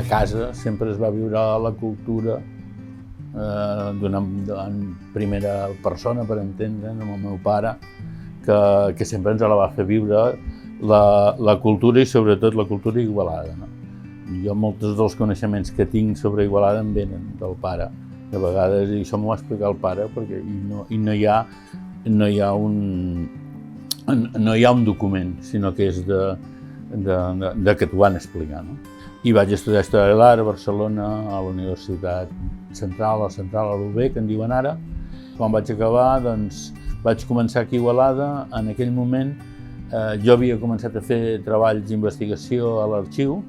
a casa sempre es va viure la cultura en primera persona, per entendre'n, amb el meu pare, que sempre ens la va fer viure la cultura i sobretot la cultura igualada. No? Jo molts dels coneixements que tinc sobre Igualada em venen del pare. De vegades, i això m'ho va explicar el pare, perquè no hi ha un document, sinó que és que t'ho van explicar. No? I vaig estudiar Història de l'Art a Barcelona, a la Universitat Central, a l'UB, que en diuen ara. Quan vaig acabar, doncs, vaig començar aquí a Igualada. En aquell moment jo havia començat a fer treballs d'investigació a l'arxiu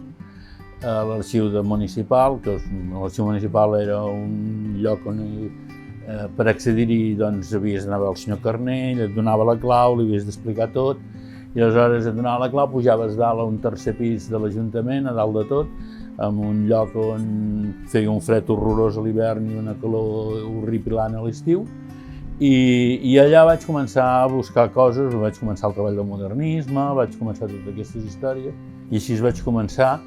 municipal, que l'arxiu municipal era un lloc on per accedir-hi doncs, havies d'anar a veure el senyor Carnell, et donava la clau, li havies d'explicar tot, i aleshores et donava la clau, pujaves dalt a un tercer pis de l'Ajuntament, a dalt de tot, en un lloc on feia un fred horrorós a l'hivern i una calor horripilant a l'estiu, i allà vaig començar a buscar coses, vaig començar el treball del modernisme, vaig començar totes aquestes històries, i així vaig començar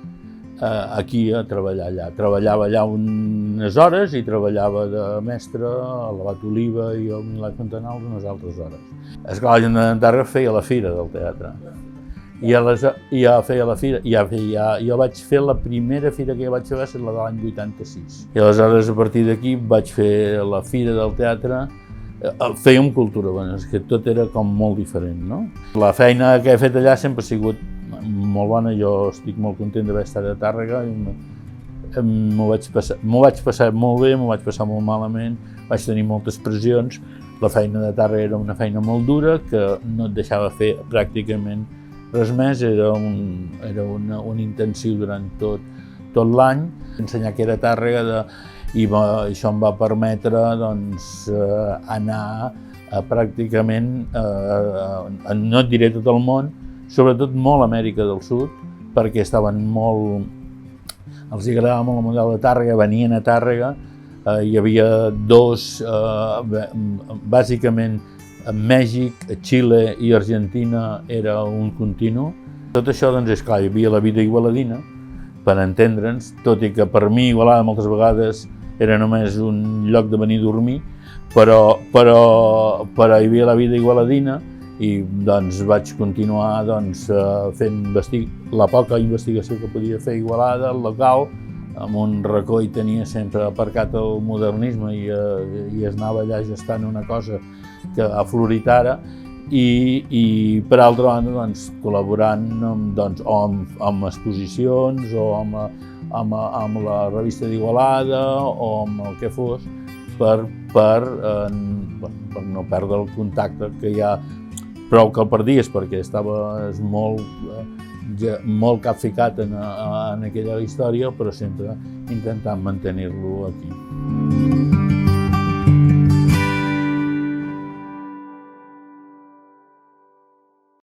aquí a treballar allà. Treballava allà unes hores i treballava de mestre a l'Abat Oliva i al Milà Fontanals unes altres hores. Esclar, l'Ajuntament de Tàrrega feia la fira del teatre. I ja feia la fira, jo vaig fer la primera fira que vaig fer va ser la de l'any 86. I aleshores, a partir d'aquí, vaig fer la fira del teatre. Fèiem cultura, bueno, és que tot era com molt diferent, no? La feina que he fet allà sempre ha sigut molt bona, jo estic molt content d'haver estat a Tàrrega, m'ho vaig passar molt bé, m'ho vaig passar molt malament, vaig tenir moltes pressions. La feina de Tàrrega era una feina molt dura, que no et deixava fer pràcticament res més, era un intensiu durant tot l'any. Ensenyar que era Tàrrega i això em va permetre doncs, anar pràcticament, no et diré tot el món, sobretot molt a Amèrica del Sud, perquè estaven molt... els agradava molt el model de Tàrrega, venien a Tàrrega, hi havia dos, bàsicament Mèxic, Xile i Argentina era un continu. Tot això, doncs, és clar, hi havia la vida igualadina, per entendre'ns, tot i que per mi Igualada moltes vegades era només un lloc de venir a dormir, però hi havia la vida igualadina i doncs vaig continuar fent la poca investigació que podia fer a Igualada, al local. En un racó hi tenia sempre aparcat el modernisme i es anava allà gestant una cosa que ha florit ara, i per altra banda col·laborant amb exposicions o amb la revista d'Igualada o amb el que fos per no perdre el contacte que hi ha, prou que el perdies perquè estaves molt capficat en aquella història, però sempre intentant mantenir-lo aquí.